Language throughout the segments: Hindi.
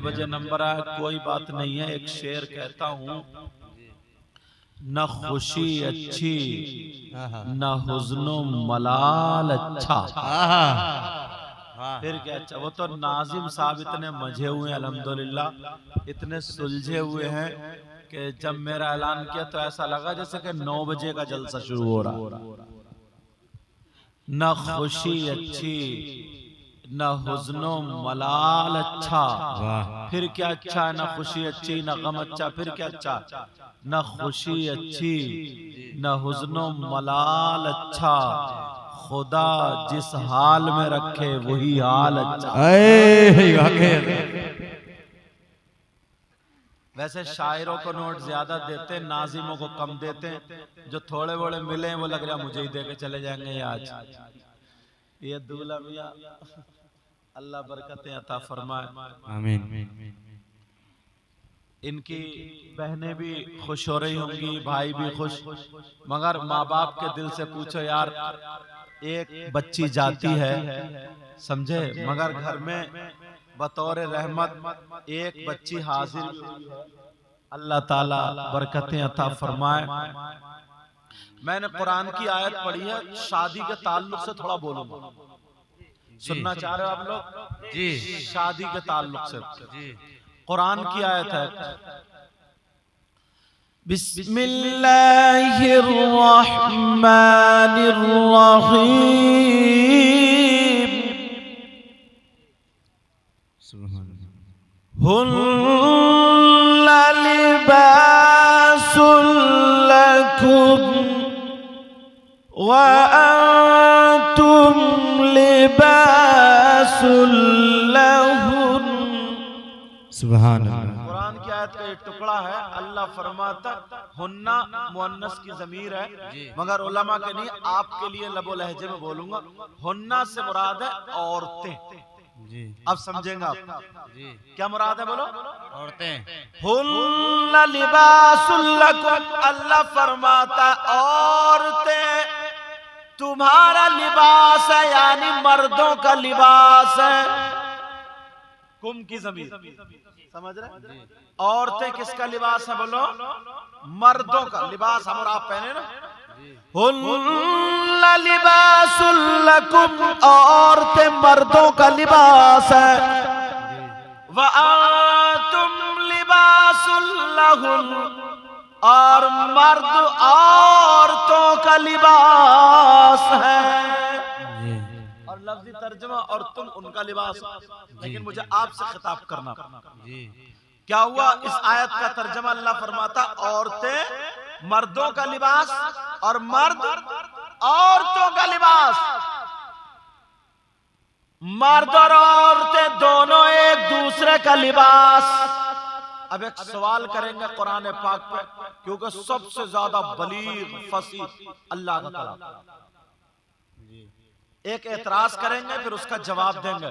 बजे नंबर आया, कोई बात नहीं है। एक शेर कहता हूँ, न खुशी अच्छी न हुज़्नो मलाल अच्छा। फिर क्या अच्छा, वो तो नाजिम साहब इतने मजे हुए अल्हम्दुलिल्लाह, इतने सुलझे हुए हैं कि जब मेरा ऐलान किया तो ऐसा लगा जैसे कि 9 बजे का जलसा शुरू हो रहा। न खुशी अच्छी न हुज़्नो मलाल अच्छा। फिर क्या अच्छा है, न खुशी अच्छी न गम अच्छा। फिर क्या अच्छा, न खुशी अच्छी न हुज़्नो मलाल अच्छा। खुदा जिस हाल में रखे वही हाल अच्छा। वैसे शायरों को नोट ज्यादा देते, नाजिमों को कम देते। जो थोड़े बड़े मिले वो लग रहा मुझे ही दे के चले जाएंगे आज। ये दूल्हा मियां, अल्लाह बरकतें अता फरमाए, आमीन। इनकी बहनें भी खुश हो रही होंगी, भाई भी खुश। मगर माँ बाप के दिल से पूछो यार, एक बच्ची जाती है समझे, मगर घर में बतौर रहमत एक बच्ची हाजिर हुई है। अल्लाह ताला बरकतें अता फरमाए। मैंने कुरान की आयत पढ़ी है, शादी के ताल्लुक से थोड़ा बोलूंगा, सुनना चाह रहे हो आप लोग? जी। शादी के ताल्लुक से कुरान की आयत है, बिस्मिल्लाहिर्रहमानिर्रहीम। हुन्ना लिबासुल लकुम व अंतुम लिबासुल लहुन। सुभान अल्लाह। कुरान की आयत का एक टुकड़ा है। अल्लाह फरमाता हुन्ना मुअन्नस की ज़मीर है, मगर उलमा के नहीं, आपके लिए लबो लहजे में बोलूंगा। हुन्ना से मुराद है औरतें। अब समझेंगे आप क्या मुराद है, बोलो। औरतें। हुन्ना लिबासुल लकुम, अल्लाह फरमाता औरतें तुम्हारा लिबास है, यानी मर्दों का लिबास है। कुम की ज़मीर, समझ रहे? औरतें किसका लिबास है, बोलो? मर्दों का लिबास। हम और आप पहने ना, हुन्ना लिबासुल लकुम, औरतें मर्दों का लिबास है। व अंतुम लिबासुल लहुन, और मर्द औरतों का लिबास है। और लफ्ज़ी तर्जुमा, और तुम उनका लिबास। लेकिन मुझे आपसे खिताब करना, क्या हुआ? इस आयत का तर्जुमा अल्लाह फरमाता औरतें मर्दों का लिबास और मर्द औरतों का लिबास। मर्द और औरतें दोनों एक दूसरे का लिबास। अब एक सवाल करेंगे कुरान पाक पे, क्योंकि सबसे ज्यादा बलीग फसीह अल्लाह का कलाम। एक एतराज करेंगे, फिर उसका जवाब देंगे।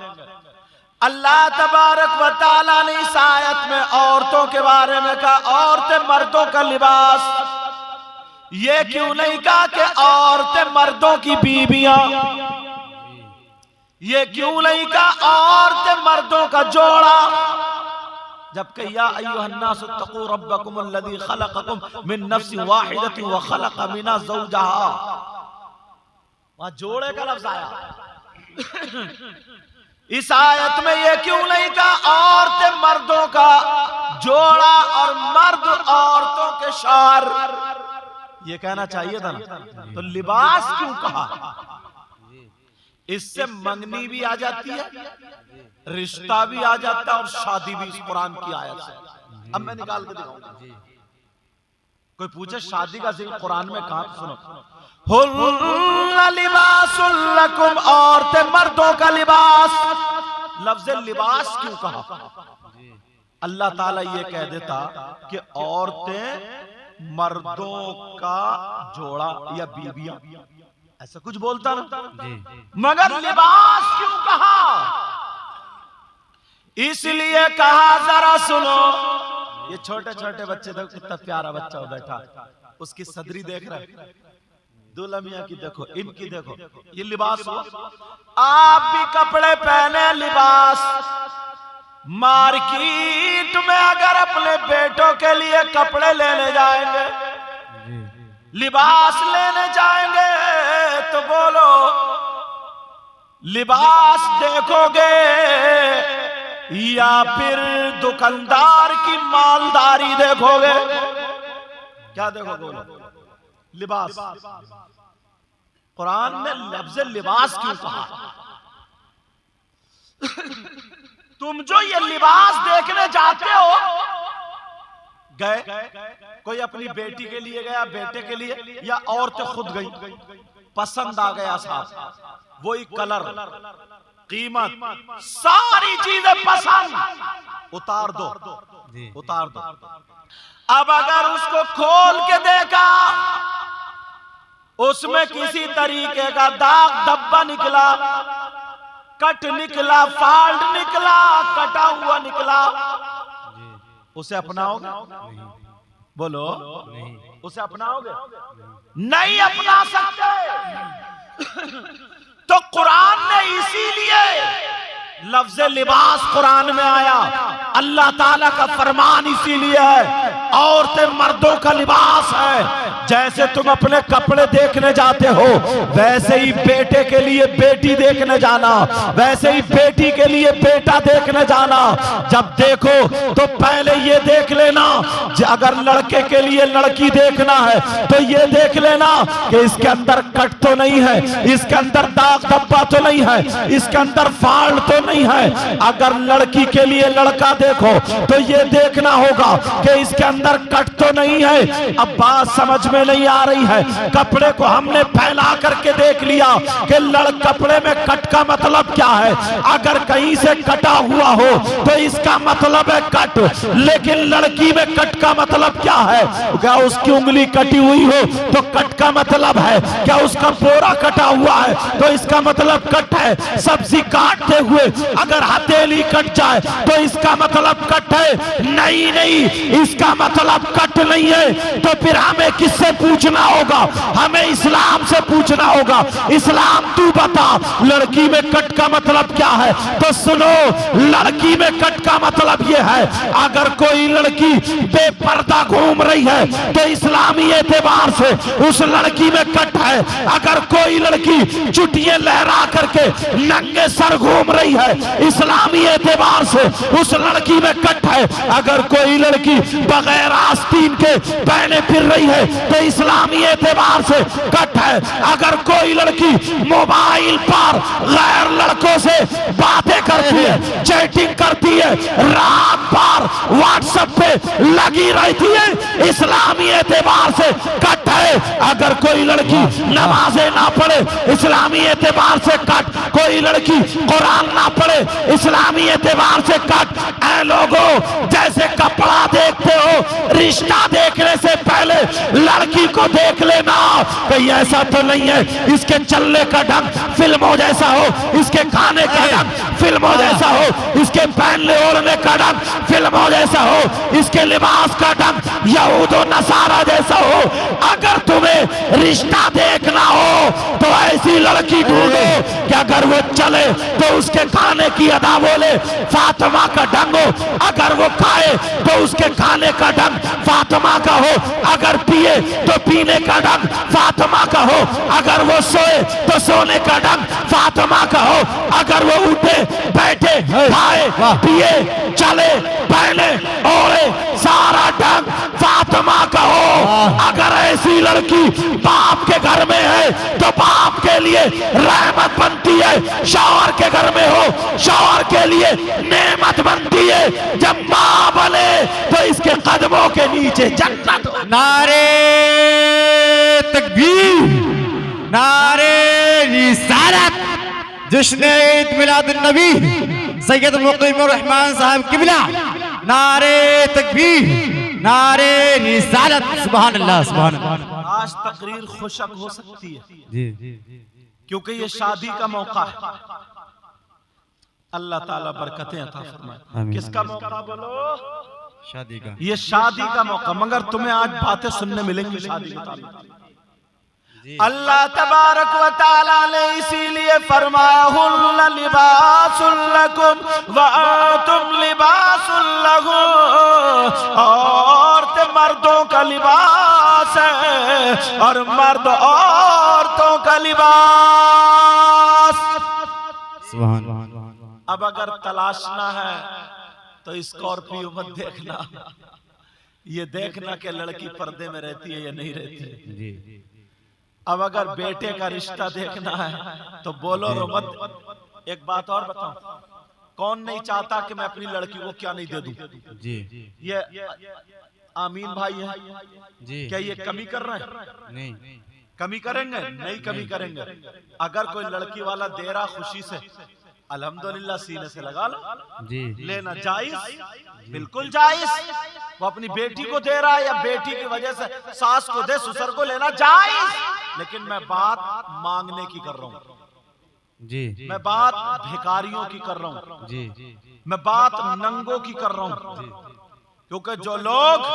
अल्लाह तबारक व तआला ने इस आयत में औरतों के बारे में कहा औरतें मर्दों का लिबास। ये क्यों नहीं कहा कि औरतें मर्दों की बीबियां? ये क्यों नहीं कहा औरतें मर्दों का जोड़ा? जबकि या अय्युहन्नास इत्तक़ू रब्बकुमुल्लज़ी खलक़कुम मिन नफ्सिन वाहिदतिन व खलक़ मिन्हा ज़ौजहा, वहां जोड़े का लफ्ज़ आया। इस आयत में ये क्यों नहीं कहा औरतें मर्दों का जोड़ा और मर्द औरतों के शार? ये कहना चाहिए था ना। तो लिबास क्यों कहा? इससे मंगनी भी आ जाती है, रिश्ता भी आ जाता है, और शादी भी इस कुरान की आयत से। अब मैं निकाल के दिखाऊंगा। कोई पूछे शादी का जिक्र कुरान में कहां? सुनो, हुन्ना लिबासुल लकुम, औरतें मर्दों का लिबास। लफ्ज़ लिबास क्यों कहा? अल्लाह ताला ये कह देता कि औरतें मर्दों का जोड़ा या बीबियां, ऐसा कुछ बोलता ना। मगर लिबास क्यों कहा? इसलिए कहा, जरा सुनो, ये छोटे छोटे बच्चे देखो, कितना प्यारा बच्चा हो बैठा, उसकी सदरी देख रहा है, दूल्हा मियां की देखो, इनकी देखो, ये लिबास हो। आप भी कपड़े पहने लिबास, मार्केट में अगर अपने बेटों के लिए कपड़े लेने जाएंगे, लिबास लेने जाएंगे, तो बोलो लिबास देखोगे या फिर दुकानदार की मालदारी देखोगे? क्या देखोगे? बोलो लिबास। कुरान ने लफ्ज़ लिबास क्यों कहा? तुम जो ये लिबास देखने जाते हो, गए कोई अपनी बेटी के लिए गया, बेटे के लिए, या औरतें खुद गई, पसंद आ गया साहब, वही कलर, कीमत, सारी चीजें पसंद, उतार दो, उतार दो। अब अगर उसको खोल के देखा, उसमें किसी तरीके का दाग धब्बा निकला, कट निकला, फाल्ट निकला, कटा हुआ निकला, उसे अपनाओगे? बोलो नहीं। उसे अपनाओगे? नहीं अपना सकते। तो कुरान ने इसीलिए लफ्ज़ लिबास कुरान में आया, अल्लाह ताला का फरमान इसीलिए है, औरतें मर्दों का लिबास है। जैसे तुम अपने कपड़े देखने जाते हो, वैसे ही बेटे के लिए बेटी देखने जाना, वैसे ही बेटी के लिए बेटा देखने जाना। जब देखो तो पहले ये देख लेना, अगर लड़के के लिए लड़की देखना है तो ये देख लेना कि इसके अंदर कट तो नहीं है, इसके अंदर दाग धब्बा तो नहीं है, इसके अंदर फाल्ट तो नहीं है। अगर लड़की के लिए लड़का देखो तो ये देखना होगा कि इसके अंदर कट तो नहीं है। अब बात समझ में नहीं आ रही है। कपड़े को हमने फैला करके देख लिया कि कपड़े में कट का मतलब क्या है। अगर कहीं से कटा हुआ हो तो इसका मतलब है कट, लेकिन लड़की में कट का मतलब क्या है? क्या उसकी उंगली कटी हुई हो तो कट का मतलब है? क्या उसका बोरा कटा हुआ है तो इसका मतलब कट है? सब्जी काटते हुए अगर हथेली कट जाए तो इसका मतलब कट है? नहीं नहीं, इसका मतलब कट नहीं है। तो फिर हमें किससे पूछना होगा? हमें इस्लाम से पूछना होगा। इस्लाम तू बता लड़की में कट का मतलब क्या है? तो सुनो, लड़की में कट का मतलब यह है, अगर कोई लड़की बेपर्दा घूम रही है तो इस्लामी एतबार से उस लड़की में कट है। अगर कोई लड़की चुटियां लहरा करके नंगे सर घूम रही है, इस्लामी एतबार से उस लड़की में कट है। अगर कोई लड़की बगैर आस्तीन के पहने फिर रही है तो इस्लामी एतबार से कट है। अगर कोई लड़की मोबाइल पर गैर लड़कों से बातें करती है, चैटिंग करती है, रात भर व्हाट्सएप पे लगी रहती है, इस्लामी एतबार से कट है। अगर कोई लड़की नमाजें ना पढ़े, इस्लामी एतबार से कट। कोई लड़की कुरान ना पढ़े, इस्लामी एतबार से कट। ऐ लोगों, जैसे कपड़ा देखते हो, रिश्ता देखने से पहले लड़की को देख लेना कहीं ऐसा तो नहीं है इसके चलने का ढंग फिल्मों जैसा हो, इसके खाने का ढंग फिल्मों जैसा हो, इसके पहनने ओढ़ने का ढंग फिल्मों जैसा हो, इसके लिबास का ढंग यहूद और नसारा जैसा हो। अगर तुम्हें रिश्ता देखना हो तो ऐसी लड़की ढूंढो कि अगर वो चले तो उसके खाने की अदा बोले फातिमा का ढंग हो, अगर वो खाए तो उसके खाने का ढंग फातिमा का हो, अगर पिए तो पीने का ढंग फातिमा का हो, अगर वो सोए तो सोने का ढंग फातिमा का हो, अगर वो उठे बैठे खाए पिए चले पहने ओढ़े सारा ढंग फातिमा का हो। अगर ऐसी लड़की बाप के घर में है तो बाप के लिए रहमत बनती है, शौहर के घर में हो शौहर के लिए नेमत बनती है। जब माँ बने तो इसके कदमों के नीचे जन्नत। नारे तकबीर, नारे रिसालत, जश्न ईद मिलाद नबी सैयद मुकीमुर रहमान साहब किबला, नारे तकबीर, नारे रिसालत। सुभान अल्लाह, सुभान अल्लाह। आज तकरीर खुशक हो सकती है जी, क्योंकि ये शादी का मौका है। अल्लाह ताला बरकतें अता फरमाए। किसका मौका बोलो? शादी का। ये शादी का मौका। मगर तुम्हें आज बातें सुनने मिलेंगी शादी के ताल्लुक। अल्लाह तबारक व तआला ने इसीलिए फरमाया हुन्ना लिबासुल लकुम व अंतुम लिबासुल लहुम। औरतें मर्दों का लिबास है और मर्द औरतों का लिबास। सुभान अल्लाह। अब अगर तलाशना है तो स्कॉर्पियो मत देखना, ये देखना कि लड़की पर्दे में रहती है या नहीं रहती है। जी। अब अगर बेटे का रिश्ता देखना है तो बोलो रो मत। एक बात और बताऊं, कौन नहीं चाहता कि मैं अपनी लड़की को क्या नहीं दे दूं। जी। ये आमीन भाई है जी। क्या ये कमी कर रहे हैं? नहीं। कमी करेंगे? नहीं कमी करेंगे। अगर कोई लड़की वाला दे रहा खुशी से, अल्हम्दुलिल्लाह सीने से लगा लो। जी। लेना जायज, बिल्कुल जायज। वो अपनी बेटी को दे रहा है या बेटी की वजह से सास को दे, ससुर को लेना जायज। लेकिन मैं बात मांगने की कर रहा हूँ, जी। मैं बात भिखारियों की कर रहा हूँ, जी। मैं बात नंगों की कर रहा हूँ। क्योंकि जो लोग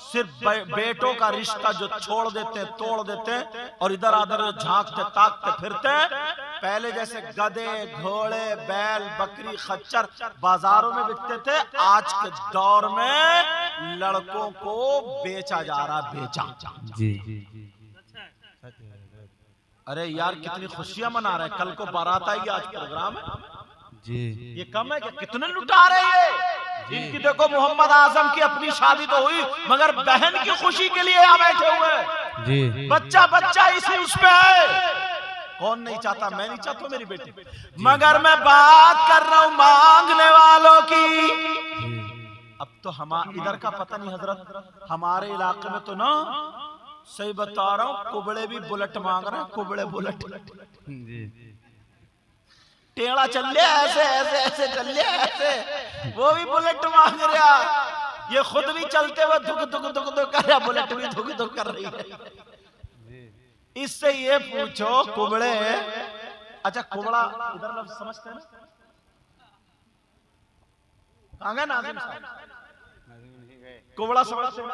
सिर्फ बेटों का रिश्ता जो छोड़ देते, तोड़ देते और इधर उधर झांकते ताकते फिरते, पहले जैसे गधे, घोड़े, बैल, बकरी, खच्चर बाजारों में बिकते थे, आज के दौर में लड़कों को बेचा जा रहा, बेचा। जी। अरे यार कितनी खुशियां मना रहे हैं, कल को बारात आएगी, आज प्रोग्राम है। जी। ये कम है कि कितने लुटा रहे हैं। इनकी देखो मोहम्मद आजम की अपनी शादी तो हुई, मगर बहन की खुशी के लिए यहाँ बैठे हुए। जी। बच्चा बच्चा इसी उस पे है। कौन नहीं चाहता? मैं नहीं चाहता मेरी बेटी, मगर मैं बात कर रहा हूँ मांगने वालों की। अब तो हम इधर का पता नहीं हजरत, हमारे इलाके में तो ना, सही बता रहा हूँ, कुबड़े भी बुलेट मांग रहे हैं, कुबड़े बुलेट। टेढ़ा चल लिया ऐसे ऐसे ऐसे चल लिया ऐसे, वो भी बुलेट मांग रहा। ये खुद भी चलते हुए धुक धुक धुक धुक कर रहा, बुलेट भी धुक धुक कर रही है। इससे ये पूछो कुबड़े, अच्छा कुबड़ा इधर लफ्ज़ समझते हैं? नाज़िम साहब कुबड़ा समझते हैं?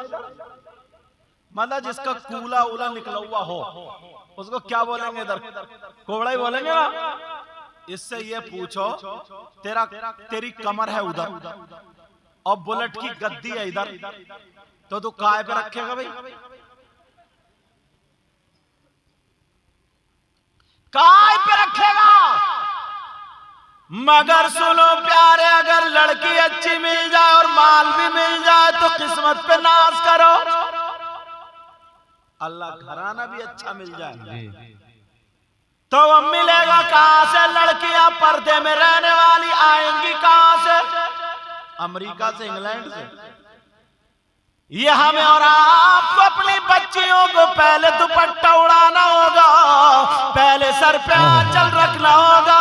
मतलब जिसका कूला उला निकला हुआ हो उसको क्या बोलेंगे? इधर कुबड़ा ही बोलेंगे ना। इससे ये पूछो तेरी कमर है उधर और बुलेट की गद्दी है इधर, तो तू काय पे रखेगा भाई? काय पे रखेगा? मगर सुनो प्यारे, अगर लड़की अच्छी मिल जाए और माल भी मिल जाए तो किस्मत पे नाज करो। अल्लाह घराना भी अच्छा मिल जाए तो वो मिलेगा कहां से? लड़कियां पर्दे में रहने वाली आएंगी कहां से? अमेरिका से, इंग्लैंड से। ये हमें और आपको अपनी बच्चियों को पहले दुपट्टा उड़ाना होगा, पहले सर पे आंचल रखना होगा,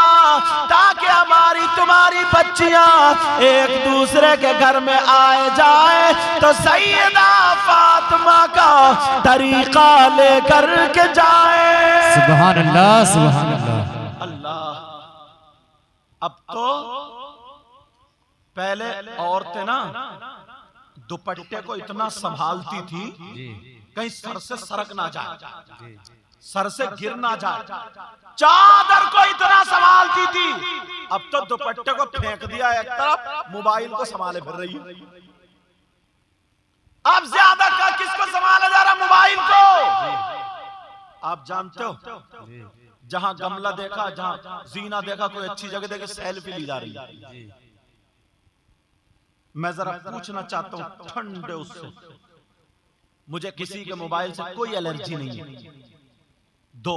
ताकि हमारी तुम्हारी बच्चियां एक दूसरे के घर में आए जाए तो सैयदा फातिमा का तरीका लेकर के जाए। सुभान अल्लाह, सुभान अल्लाह। अल्लाह। अब तो पहले औरतें ना दुपट्टे को इतना संभालती थी कहीं सर से सरक ना जाए, सर से गिर ना जाए, चादर को इतना संभालती थी। अब तो दुपट्टे को फेंक दिया एक तरफ, मोबाइल को संभाले फिर रही है। अब ज्यादा का किसको संभाला जा रहा? मोबाइल को। आप जानते हो जहां गमला देखा, जहां जीना देखा, कोई अच्छी जगह देखे, सेल्फी ली जा रही है। मैं जरा पूछना चाहता हूं ठंडे उससे, मुझे किसी के मोबाइल से कोई एलर्जी नहीं है। दो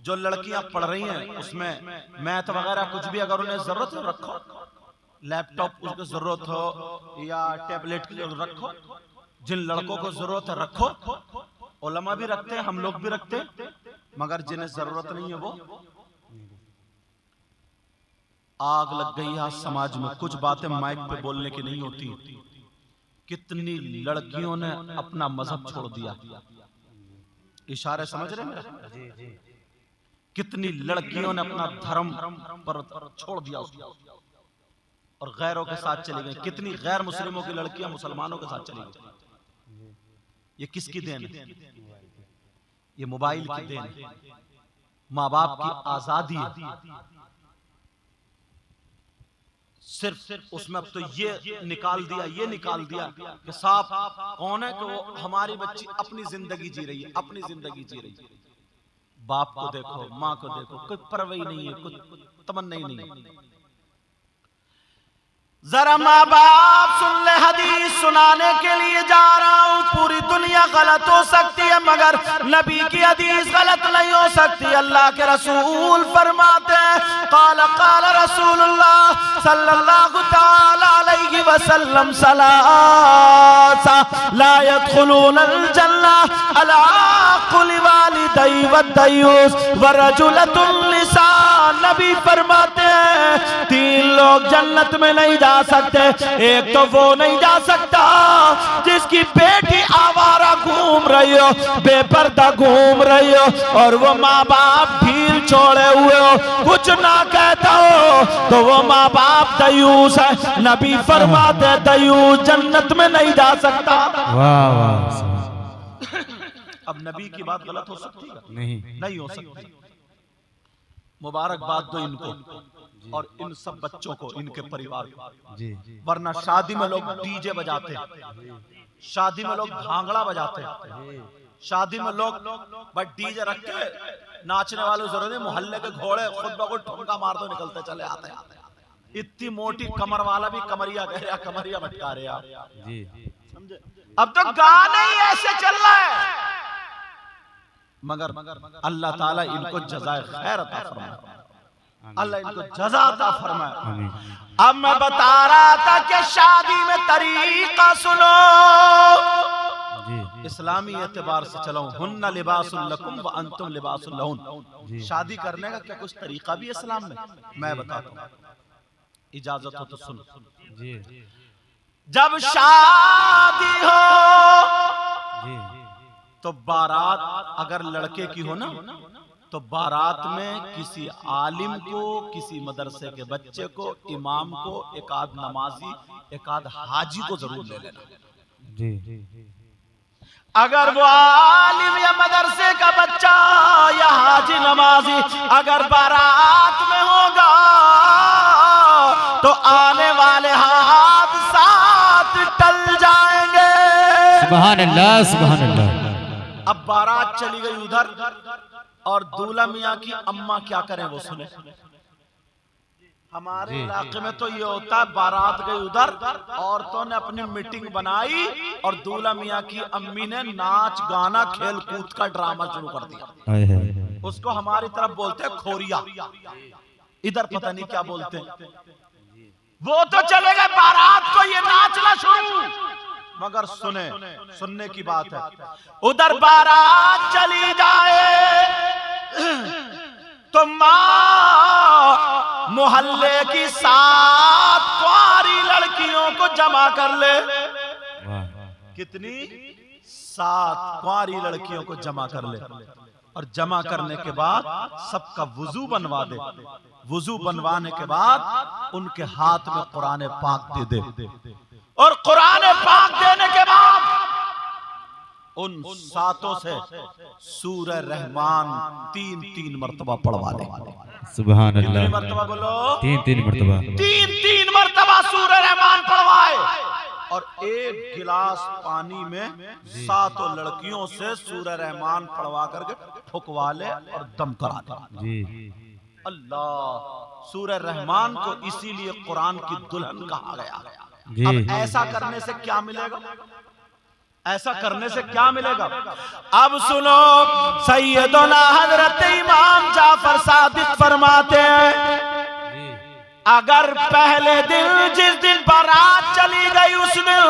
जो लड़कियां पढ़ रही हैं उसमें मैथ वगैरह कुछ भी अगर उन्हें जरूरत हो रखो, लैपटॉप उसको जरूरत हो या टैबलेट की जरूरत रखो, जिन लड़कों को जरूरत है रखो। उलमा भी रखते हैं, हम लोग भी रखते हैं, मगर जिन्हें जरूरत नहीं है वो। आग लग गई है समाज में, कुछ बातें माइक पे बोलने की नहीं होती। कितनी लड़कियों ने अपना मजहब छोड़ दिया, इशारे समझ रहे हैं? कितनी लड़कियों ने अपना धर्म पर छोड़ दिया उसको और गैरों के साथ चली गई। कितनी गैर मुस्लिमों की लड़कियां मुसलमानों के साथ चली गई। ये किसकी देन है? ये मोबाइल की देन है, माँ बाप की आजादी है। सिर्फ उसमें अब तो ये निकाल दिया कि साफ कौन है कि वो हमारी बच्ची अपनी जिंदगी जी रही है, अपनी जिंदगी जी रही है। बाप को देखो, माँ को देखो, कोई परवाही नहीं है, कोई तमन्ना ही नहीं है। जरा माँ बाप सुन ले, हदीस सुनाने के लिए जा रहा हूं। पूरी दुनिया गलत हो सकती है मगर नबी की हदीस गलत नहीं हो सकती। अल्लाह के रसूल फरमाते हैं, क़ाल क़ाल रसूलुल्लाह सल्लल्लाहु तआला अलैहि वसल्लम, सलासा ला यदखुलूनल जन्नह अला कुल्लि वालिदैहि वद्दयूस व रजुलतुन लिसान। नबी फरमाते हैं 3 लोग जन्नत में नहीं जा सकते। एक तो वो नहीं जा सकता जिसकी बेटी आवारा घूम रही हो, बेपर्दा घूम रही हो, और वो माँ बाप ढील छोड़े हुए हो, कुछ ना कहता हो, तो वो माँ बाप दयूस है। नबी फरमाते दयूस जन्नत में नहीं जा सकता। वाह वाह। अब नबी की बात गलत हो सकती है? नहीं हो सकती। मुबारकबाद दो इनको और इन सब बच्चों को, इनके परिवार को। जी। वरना शादी में लोग डीजे बजाते, शादी में लोग भांगड़ा बजाते, शादी में लोग बस डीजे रख के नाचने वाले जरूरत नहीं, मोहल्ले के घोड़े खुद ब खुद ठुमका मार दो निकलते चले आते हैं। इतनी मोटी कमर वाला भी कमरिया कह रहा, कमरिया भटका रहे आप जी। समझे? अब तो गाने ही ऐसे चल रहा है, मगर अल्लाह ताला इनको जज़ाए खैर अता फरमाए, अल्लाह इनको जज़ा अता फरमाए। अब मैं बता रहा था कि शादी में तरीका सुनो, इस्लामी एतबार से चलो। हुन्ना लिबासुल लकुम व अंतुम लिबासुल लहुन। शादी करने का क्या कुछ तरीका भी इस्लाम में? मैं बताता हूँ, इजाजत हो तो सुनो जी। जब शादी हो तो बारात अगर लड़के की हो ना, तो बारात में किसी आलिम को, किसी मदरसे के बच्चे को, इमाम को, एक आध नमाजी, एक आध हाजी को जरूर ले लेना जी। अगर वो आलिम या मदरसे का बच्चा या हाजी नमाजी अगर बारात में होगा तो आने वाले हादसात टल जाएंगे। सुभान अल्लाह, सुभान अल्लाह। अब बारात चली गई उधर और दूल्हा मियाँ की अम्मा क्या करें वो सुने। हमारे इलाके में तो ये होता है, बारात गई उधर, औरतों ने अपनी मीटिंग बनाई और दूल्हा मियाँ की अम्मी ने नाच गाना खेल कूद का ड्रामा शुरू कर दिया। उसको हमारी तरफ बोलते हैं खोरिया, इधर पता नहीं क्या बोलते हैं। वो तो चले गए बारात को ये नाचना शुरू, मगर सुनने की बात है, उधर बारात चली जाए तो माँ मोहल्ले की 7 कुंवारी लड़कियों को जमा कर ले। कितनी? 7 कुंवारी लड़कियों को जमा कर ले और जमा करने के बाद सबका वुजू बनवा दे। वुजू बनवाने के बाद उनके हाथ में कुरान पाक दे दे और कुरान पाक देने के बाद उन 7 से सूरह रहमान 3-3 मर्तबा पढ़वा ले। सुभान अल्लाह। मर्तबा बोलो? 3-3 मर्तबा। 3-3 मर्तबा सूरह रहमान पढ़वाए और 1 गिलास पानी में 7 लड़कियों से सूरह रहमान पढ़वा करके फुकवा ले और दम करा दे जी। अल्लाह, सूरह रहमान को इसीलिए कुरान की दुल्हन कहा गया। अब ऐसा करने से क्या मिलेगा? ऐसा करने से क्या मिलेगा? अब सुनो, सैयदना हजरत इमाम जाफर सादिक फरमाते हैं, अगर पहले दिन जिस दिन बारात चली गई उस दिन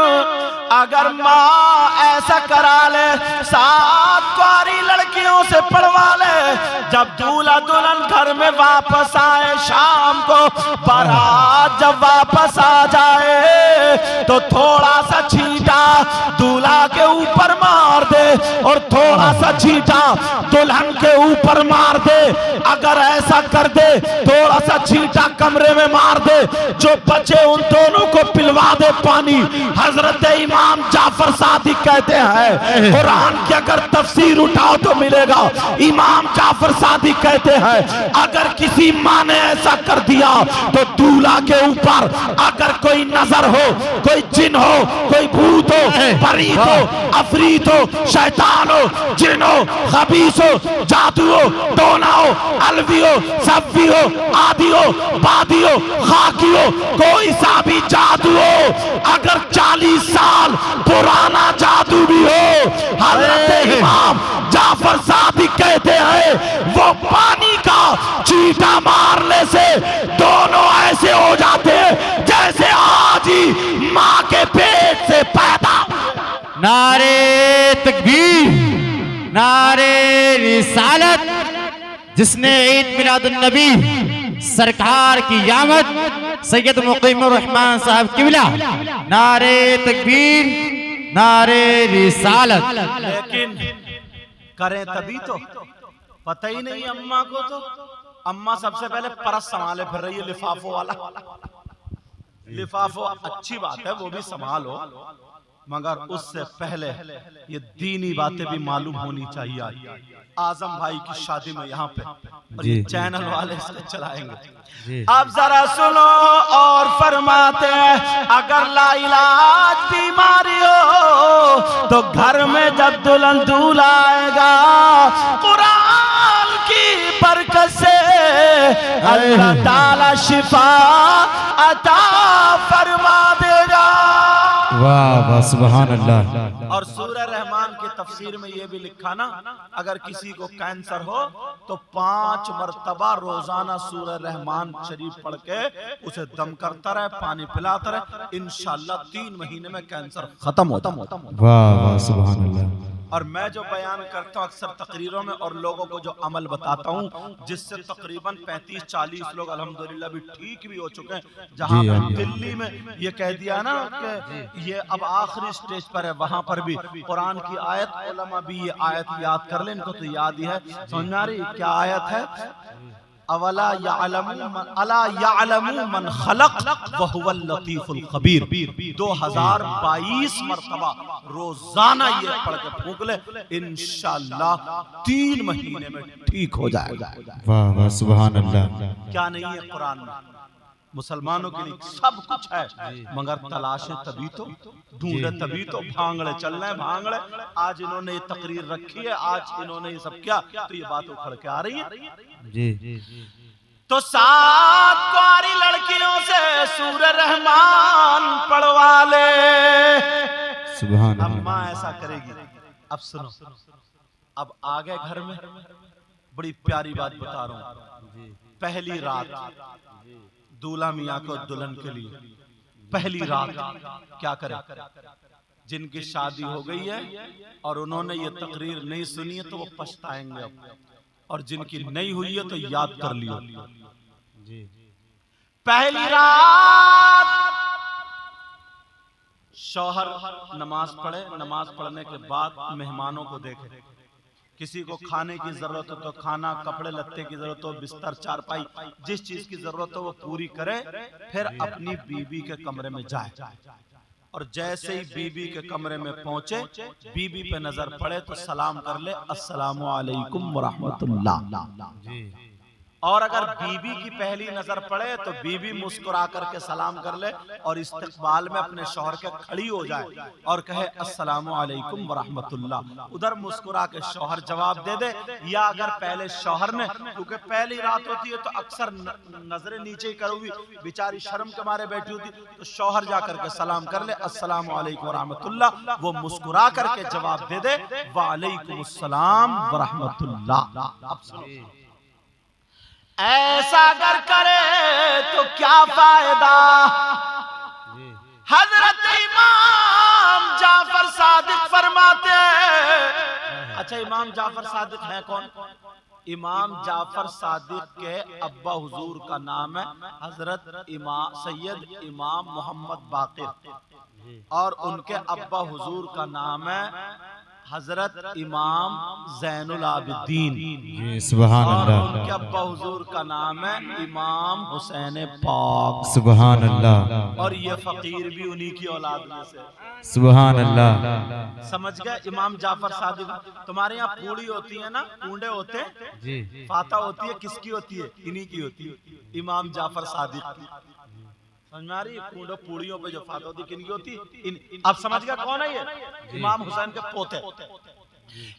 अगर माँ ऐसा करा ले, 7 कुंवारी लड़कियों से पढ़वा ले, जब दूल्हा दुल्हन घर में वापस आए शाम को, बारात जब वापस आ जाए तो थोड़ा सा छींटा दूल्हा के ऊपर मार दे और थोड़ा सा छींटा दुल्हन के ऊपर मार दे। अगर ऐसा कर दे, थोड़ा सा छींटा कमरे में मार दे, जो बचे उन दोनों को पिलवा दे पानी। हजरत इमाम जाफर सादिक कहते हैं, कुरान की अगर तफसीर उठाओ तो मिलेगा। इमाम जाफर सादिक कहते हैं, अगर किसी माँ ने ऐसा कर दिया तो दूल्हा के ऊपर अगर कोई नजर हो, कोई जिन हो, कोई भूत हो, परीत हो, अफरीत हो, शैतान हो, जिन हो, खबीस हो, जादू हो, टोना हो, अलवी हो, सब्बी हो, आदि हो, बादी हो, खाकी हो, कोई सा भी जादू हो, अगर 40 साल पुराना जादू भी हो, हजरत इमाम जाफर सादिक कहते हैं, वो पानी का छींटा मारने से दोनों ऐसे हो जाते हैं जैसे आज ही मां के पेट से पैदा। नारे तकबीर, नारे रिसालत। जिसने ईद मिलादुन नबी सरकार की आमद सैयद मुकीमुर रहमान साहब किबला, नारे तकबीर, नारे रिसालत। लेकिन करें तभी तो, पता ही नहीं अम्मा को। तो अम्मा सबसे पहले परस संभाले फिर रही है लिफाफों वाला। लिफाफो अच्छी बात है, वो भी संभालो, मगर उससे पहले ये दीनी बातें भी मालूम होनी चाहिए। आजम भाई की शादी में यहाँ पे, और ये चैनल वाले इसको चलाएंगे। अब जरा सुनो और फरमाते हैं, अगर लाइलाज बीमारी हो तो घर में जब दुल्हन दूल्हा आएगा, कुरान की बरकत से अल्लाह ताला शिफा अता फरमा देगा। वाह वाह, सुभान अल्लाह। और सूरह रहमान की तफसीर में ये भी लिखा ना, अगर किसी को कैंसर हो तो 5 मरतबा रोजाना सूरह रहमान शरीफ पढ़ के उसे दम करता रहे, पानी पिलाता रहे, इंशाअल्लाह 3 महीने में कैंसर खत्म होता। वाह वाह, सुभान अल्लाह। और मैं जो बयान करता हूँ अक्सर तकरीरों में और लोगों को जो अमल बताता हूँ, जिससे तकरीबन 35-40 लोग अल्हम्दुलिल्लाह भी ठीक भी हो चुके हैं। जहाँ दिल्ली में ये कह दिया ना कि ये अब आखिरी स्टेज पर है, वहां पर भी कुरान की आयत, उलमा भी ये आयत याद कर ले, इनको तो याद ही है। समझ में आ रही क्या आयत है? अवला यालमू मन खलक व हुवल लतीफुल खबीर। 2022 मरतबा रोजाना ये पढ़ के फूंक ले, इंशाअल्लाह 3 महीने में ठीक हो जाएगा। वाह वाह, सुभान अल्लाह। क्या नहीं है कुरान में? मुसलमानों के लिए सब कुछ है, मगर तलाशे तभी तो, ढूंढे तभी तो, भांगड़े चल रहे हैं भांगड़े। आज इन्होंने ये तकरीर रखी है, आज इन्होंने ये सब किया, तो ये बात उखड़ के आ रही है जी। तो 7 कुआरी लड़कियों से सूरह रहमान पढ़वा ले। सुभान अल्लाह। अम्मा ऐसा करेगी। अब सुनो, अब आगे घर में बड़ी प्यारी बात बता रहा हूं। पहली रात दूल्हा मियाँ को दुल्हन के लिए पहली रात क्या करे? जिनकी शादी हो गई है और उन्होंने ये तकरीर नहीं सुनी है तो वो पछताएंगे अब, और जिनकी नहीं हुई है तो याद कर लियो। पहली रात शौहर नमाज पढ़े, नमाज पढ़ने के बाद मेहमानों को देखे, किसी को खाने की जरूरत हो तो खाना, कपड़े लत्ते की जरूरत हो, बिस्तर चारपाई, जिस चीज की जरूरत हो वो पूरी करे, फिर अपनी बीबी के कमरे में जाए। और जैसे ही बीबी के कमरे में पहुंचे, बीबी पे नजर पड़े तो सलाम कर ले, अस्सलामु अलैकुम व रहमतुल्लाह। और अगर बीबी की पहली नजर पड़े तो बीबी मुस्कुरा करके सलाम कर ले और इस्तकबाल में अपने शौहर के खड़ी हो जाए और कहे अस्सलामु अलैकुम व रहमतुल्लाह। उधर मुस्कुरा के शौहर जवाब दे दे, या अगर पहले शौहर ने, क्योंकि पहली रात होती है तो अक्सर नजरें नीचे ही करूंगी, बेचारी शर्म के मारे बैठी होती, तो शौहर जा करके सलाम कर ले, अस्सलामु अलैकुम व रहमतुल्लाह। वो मुस्कुरा करके जवाब दे दे, वालेकुम अस्सलाम व रहमतुल्लाह। ऐसा अगर करे तो क्या फायदा? हजरत इमाम जाफर सादिक फरमाते हैं। अच्छा, इमाम जाफर सादिक है कौन? इमाम जाफर सादिक के अब्बा हुजूर का नाम है हजरत सैयद इमाम मोहम्मद बाकिर और उनके अब्बा हुजूर का नाम है हजरत इमाम ज़ैनुल आबिदीन। सुभान और अल्लाह। उनके अब्बा हुजूर का नाम है इमाम हुसैन पाक। सुभान अल्लाह। और ये फकीर भी उन्हीं की औलाद में से। सुभान अल्लाह। समझ गए? इमाम जाफर सादिक। तुम्हारे यहाँ पूड़ी होती है ना, पूंडे होते हैं जी। फाता होती है, किसकी होती है? इन्हीं की होती है, इमाम जाफर सादिक की। समझ में आ रही है? पूड़ियों पे जो फाता होती है किनकी होती है? अब समझ गया कौन है ये? इमाम हुसैन के पोते।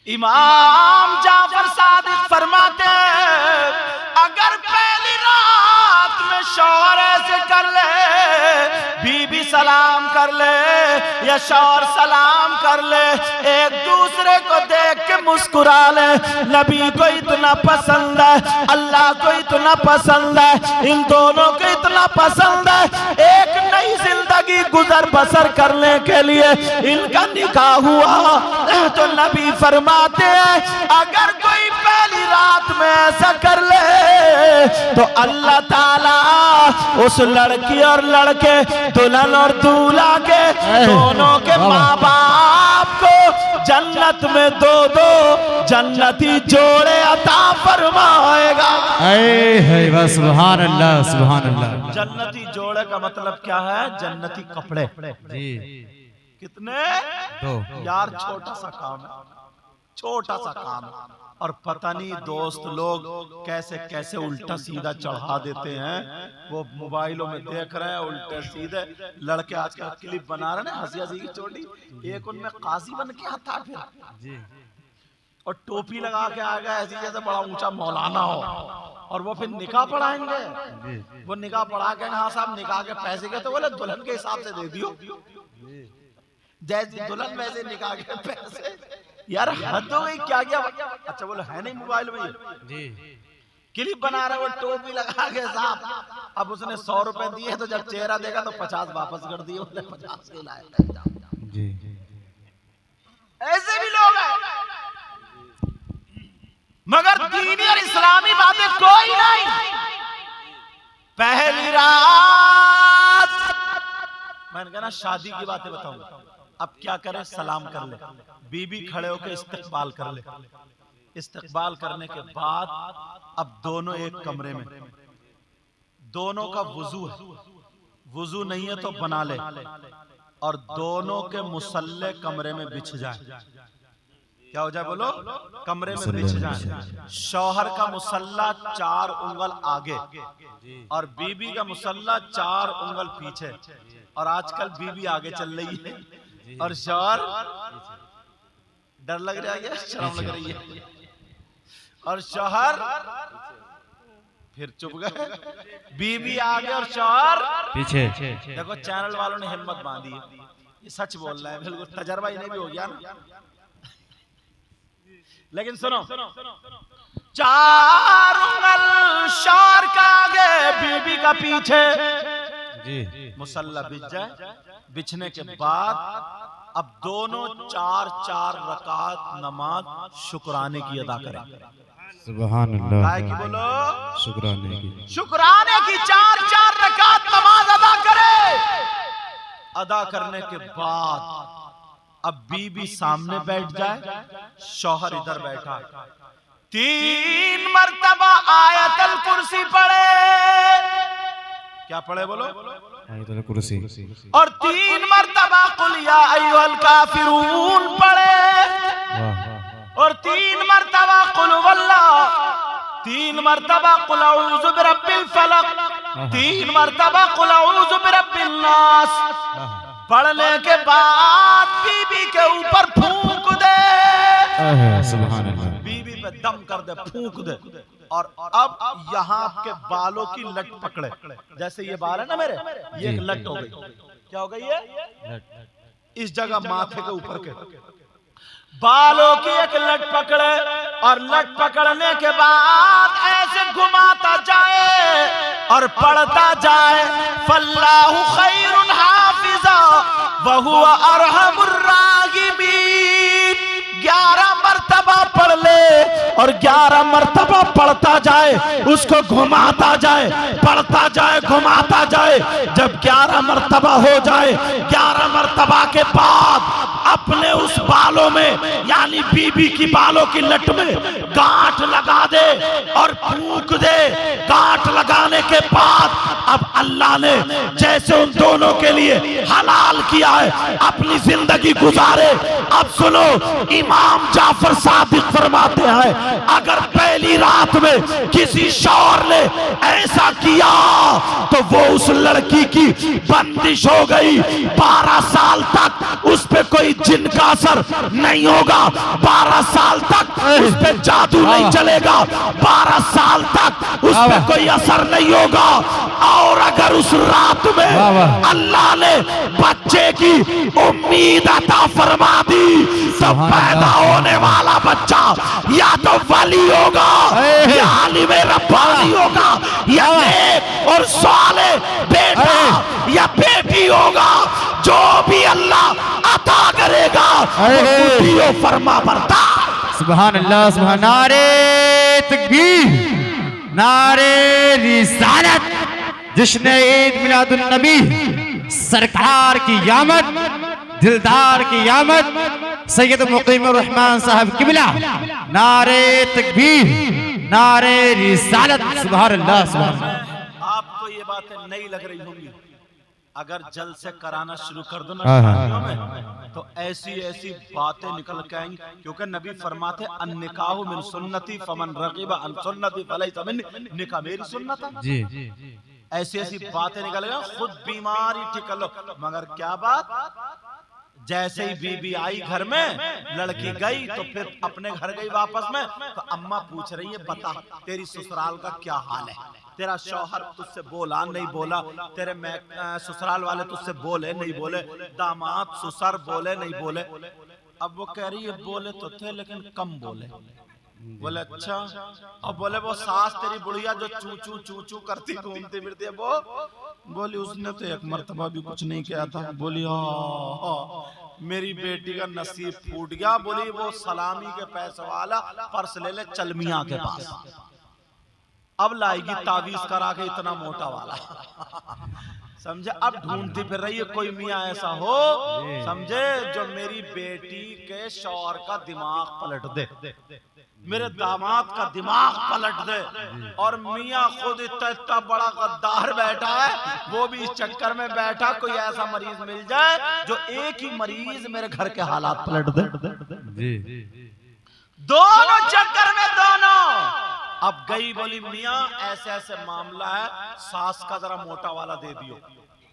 इमाम जाफर सादिक फरमाते अगर पहली रात में शौहर ऐसे कर ले, बीबी सलाम कर ले या शौहर सलाम कर ले, एक दूसरे को देख के मुस्कुरा ले, नबी को इतना पसंद है, अल्लाह को इतना पसंद है, इन दोनों को इतना पसंद है, एक नई जिंदगी गुजर बसर करने के लिए इनका निकाह हुआ। तो नबी फरमाते हैं अगर कोई पहली रात में ऐसा कर ले तो अल्लाह ताला उस लड़की और लड़के, दुल्हन और दूल्हा के दोनों के माँ बाप को जन्नत में दो जन्नती जोड़े अता फरमाएगा। सुभान अल्लाह, सुभान अल्लाह। जन्नती जोड़े का मतलब क्या है? जन्नती कपड़े। जी। कितने? 2। यार छोटा सा काम है, छोटा सा काम है। और पता नहीं दोस्त लोग कैसे कैसे उल्टा सीधा चढ़ा देते हैं, वो मोबाइलों में देख रहे हैं उल्टे सीधे। लड़के आजकल क्लिप बना रहे हैं हंसी हंसी की चोटी, एक उनमें काजी बन के आता फिर और टोपी लगा के आ गया ऐसी जैसे बड़ा ऊंचा मौलाना हो, और वो फिर निकाह पढ़ाएंगे। वो निकाह पढ़ा के हाँ साहब निकाह के पैसे के, तो बोले दुल्हन के हिसाब से दे दियो, जैसे दुल्हन वैसे निकाह के पैसे। यार हद हो गई, क्या क्या? अच्छा बोलो है नहीं मोबाइल में जी, क्लिप बना रहा है वो टोपी लगा के साहब। अब उसने 100 रुपए दिए तो जब चेहरा देखा तो 50 वापस कर दिए, उसने 50 के लाए जी। ऐसे भी लोग हैं, मगर दीनी और इस्लामी बातें कोई नहीं। पहली रात मैंने कहा ना शादी की बातें बताऊंगा। अब क्या करे? सलाम कर ले, बीबी खड़े होकर इस्तकबाल कर ले। इस्तकबाल करने के बाद अब दोनों एक कमरे में, दोनों का वुजू है, वुजू नहीं है तो बना ले, और दोनों के मुसल्ले कमरे में बिछ जाए। क्या हो जाए बोलो? कमरे में बिछ जाए। शौहर का मुसल्ला 4 उंगल आगे और बीबी का मुसल्ला 4 उंगल पीछे। और आजकल बीबी आगे चल रही है और शौहर डर लग रहा है, शर्म लग रही है, और शौहर फिर चुप गए। बीबी आगे और शौहर पीछे। देखो चैनल वालों ने हिम्मत बांधी है, ये सच बोल रहा है, बिल्कुल तजर्बा इन्हें भी हो गया ना। लेकिन सुनो, 4 उंगल शौहर का आगे, बीबी का पीछे जी। मुसल्ला बिछ जाए, बिछने के बाद अब दोनों 4-4 रकात नमाज शुक्राने की अदा करें। सुभान अल्लाह। की बोलो? शुक्राने की। शुक्राने की 4-4 रकात नमाज अदा करे। अदा करने के बाद अब बीबी सामने बैठ जाए, शौहर इधर बैठा, 3 मर्तबा आयतल कुर्सी पढ़े। क्या पढ़े बोलो? आयतल कुर्सी। और 3 मर्तबा कुल या अय्युहल काफिरून पढ़े। और 3 मर्तबा कुल वल्लाह, 3 मर्तबा कुल अऊज़ु बिरब्बिल फलक, 3 मर्तबा कुल अऊज़ु बिरब्बिन नास। पढ़ने के बाद बीबी के ऊपर फूंक दे। सुभान अल्लाह। बीबी पे दम कर दे, फूंक दे। और अब यहाँ के बालों की लट पकड़े, जैसे ये बाल है ना मेरे, ये एक लट हो गई। क्या हो गई है? इस जगह माथे के ऊपर के बालों की एक लट पकड़े, और लट पकड़ने के बाद ऐसे घुमाता जाए और पढ़ता जाए, फल्लाहु खैरुन हाफिजा व हुवा अरहमुर राहिमीन। 11 मर्तबा पढ़ ले, और 11 मर्तबा पढ़ता जाए, उसको घुमाता जाए, पढ़ता जाए, घुमाता जाए। जब 11 मर्तबा हो जाए, 11 मर्तबा के बाद अपने उस बालों में यानी बीबी की बालों की लट में गांठ लगा दे और फूंक दे। गांठ लगाने के बाद अब अल्लाह ने जैसे उन दोनों के लिए हलाल किया है अपनी जिंदगी गुजारे। अब सुनो, इमाम जाफर सादिक फरमाते हैं अगर पहली रात में किसी शौहर ने ऐसा किया तो वो उस लड़की की बंदिश हो गई। 12 साल तक उस पे कोई जिन का असर नहीं होगा, 12 साल तक उस पे जादू नहीं चलेगा, 12 साल तक उस पे कोई असर नहीं होगा। और अगर उस रात में अल्लाह ने बच्चे की उम्मीद अता फरमा दी तो पैदा होने वाला बच्चा या तो वली होगा या आलिम रब्बानी होगा या नेक और साले बेटा या बेटी होगा। जो भी अल्लाह अता करेगा वो फरमा बरदार। सुभान अल्लाह, सुभान। नारे तकबीर, नारे रिसालत। जिसने ईद मिलादुन नबी सरकार की आमद, दिलदार की आमद, सैयद मुकीमुर रहमान साहब किबला, नारे तकबीर, नारे रिसालत। सुभान अल्लाह, सुभान। आपको ये बातें नहीं लग रही होंगी, अगर जल्द से कराना शुरू कर दो ना शादियों में तो ऐसी ऐसी बातें निकल के आएंगी। क्योंकि नबी फरमाते अन्निकाहु मिन सुन्नती फमन रगिबा अन सुन्नती फलैसा मिन्नी। निकाह मेरी सुन्नत है जी। ऐसी ऐसी बातें निकल गई, खुद बीमारी ठीक कर लो। मगर क्या बात, जैसे ही बीबी आई घर में, लड़की गई तो फिर अपने घर गई वापस में, तो अम्मा पूछ रही है बता तेरी ससुराल का क्या हाल है, तेरा शौहर तुझसे बोला नहीं बोला, तेरे ससुराल वाले तुझसे बोले नहीं बोले, दामाद ससुर बोले नहीं बोले। अब वो कह रही है बोले तो थे लेकिन कम बोले। बोले अच्छा, अब बोले वो सास तेरी बुढ़िया जो चू चू चू चू करती घूमती फिरती है वो, बोली उसने तो एक मर्तबा भी कुछ नहीं किया था। बोली हाँ मेरी बेटी का नसीब फूट गया। बोली वो सलामी के पैसे वाला पर्स ले ले चल मियां के पास, अब लाएगी तावीज करा के इतना मोटा वाला समझे। अब ढूंढती फिर रही है कोई मियां ऐसा हो समझे जो मेरी बेटी के शौहर का दिमाग पलट दे, मेरे दामाद का दिमाग पलट दे। और मियां खुद इतना बड़ा गद्दार बैठा है, वो भी इस चक्कर में बैठा कोई ऐसा मरीज मिल जाए जो एक ही मरीज मेरे घर के हालात पलट दे। दोनों चक्कर में दोनों। अब गई बोली मियां ऐसे ऐसे मामला है, सास का जरा मोटा वाला दे दियो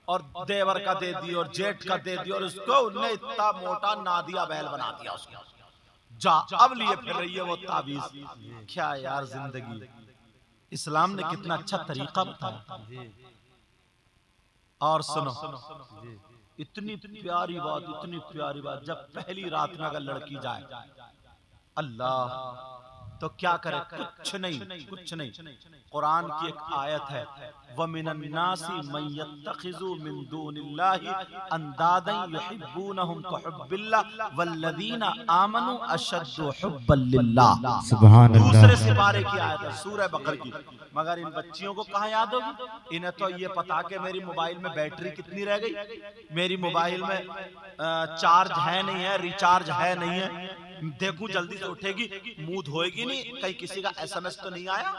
और देवर का दे दियो और जेठ का दे दियो, और उसको उनने इतना मोटा नादिया बैल बना दिया उसको। जा अब लिए फिर रही है वो ताबीज। क्या यार जिंदगी, इस्लाम ने कितना अच्छा तरीका बताया। और सुनो इतनी प्यारी बात, इतनी प्यारी बात, जब पहली रात में अगर लड़की जाए अल्लाह तो क्या करे, कुछ नहीं कुछ नहीं। कुरान की एक आयत है वमिनन नासी मन यत्तखिजु मिन दूनिल्लाहि अंदादन युहिब्बूनहुम कहुब्बिल्लाह वल्लज़ीना आमनू अशद्दु हुब्बन लिल्लाह। सुभान अल्लाह। दूसरे सिपारे की आयत है सूरह बकर की। मगर इन बच्चियों को कहाँ याद होगी, इन्हें तो ये पता कि मेरी मोबाइल में बैटरी कितनी रह गई, मेरी मोबाइल में चार्ज है नहीं है, रिचार्ज है नहीं है, देखूं जल्दी से उठेगी, मुंह धोएगी नहीं, कहीं किसी का SMS तो नहीं आया,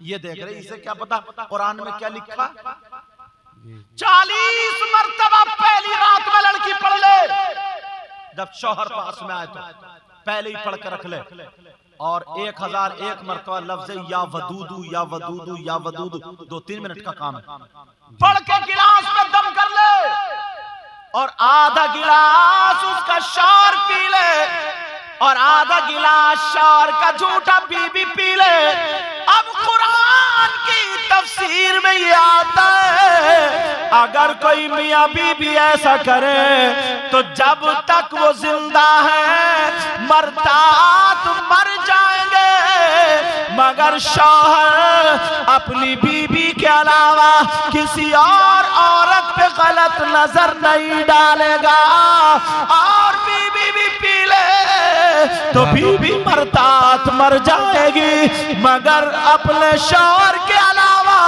ये देख रहे। इसे क्या पता कुरान में क्या लिखा। 40 मर्तबा पहली रात में लड़की पढ़ ले, जब शौहर पास में आए तो पहले ही पढ़ कर रख ले। और 1001 मर्तबा लफ्ज़ या वदूदू या वदूदू या वदूदू, 2-3 मिनट का काम है। पढ़ के गिलास में दम कर ले और आधा गिलास उसका शौहर पी ले और आधा गिलास शौहर का झूठा बीबी पी ले। अब कुरान की तफसीर में ये आता है अगर कोई मियां बीबी ऐसा करे तो जब तक वो जिंदा है मरता तो मर जाएंगे, मगर शौहर अपनी बीबी के अलावा किसी और औरत पे गलत नजर नहीं डालेगा। और बीबी भी पी ले तो बीवी मरतात मर जाएगी, मगर अपने शौहर के अलावा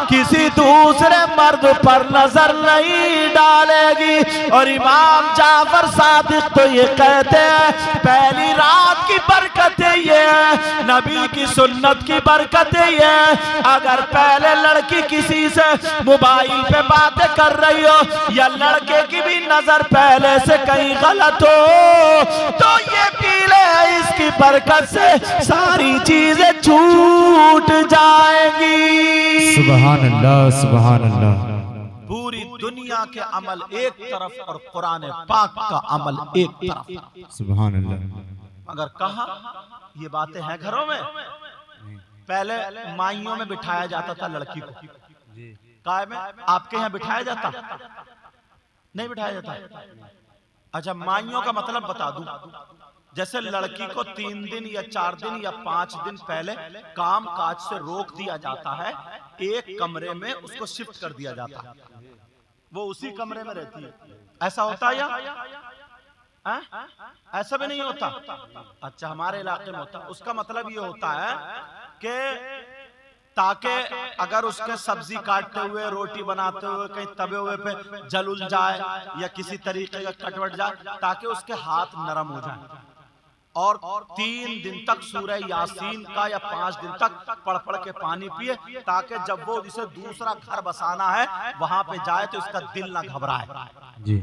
किसी दूसरे मर्द पर नजर नहीं डालेगी। और इमाम जाफर सादिक तो ये कहते हैं पहली रात की बरकत ये है, नबी की सुन्नत की बरकत ये है। अगर पहले लड़की किसी से मोबाइल पे बातें कर रही हो या लड़के की भी नजर पहले से कहीं गलत हो तो ये पी ले, इसकी बरकत से सारी चीजें छूट जाएंगी। सुभान अल्लाह, सुभान अल्लाह। पूरी दुनिया के अमल एक तरफ और कुरान पाक का अमल एक तरफ। सुभान अल्लाह। मगर कहा ये बातें हैं घरों में? पहले माइयों में बिठाया जाता था लड़की को, काय में? आपके यहाँ बिठाया जाता? नहीं बिठाया जाता। अच्छा, माइयों का मतलब बता दूं, जैसे लड़की को 3 दिन या 4 दिन या 5 दिन पहले काम काज से रोक दिया जाता है, एक कमरे में उसको शिफ्ट कर दिया जाता है, वो उसी कमरे में रहती है। ऐसा होता है या ऐसा भी नहीं होता? अच्छा, हमारे इलाके में होता। उसका मतलब ये होता है कि ताकि अगर उसके सब्जी काटते हुए, रोटी बनाते हुए कहीं तवे हुए पे जल उल जाए या किसी तरीके का कटवट जाए, ताकि उसके हाथ नरम हो जाए। और 3 दिन तक सूरह यासीन का या 5 दिन तक पढ़ पढ़ के पानी पिए, ताकि जब वो जिसे दूसरा घर बसाना है वहां पे जाए तो इसका दिल ना घबराए। जी।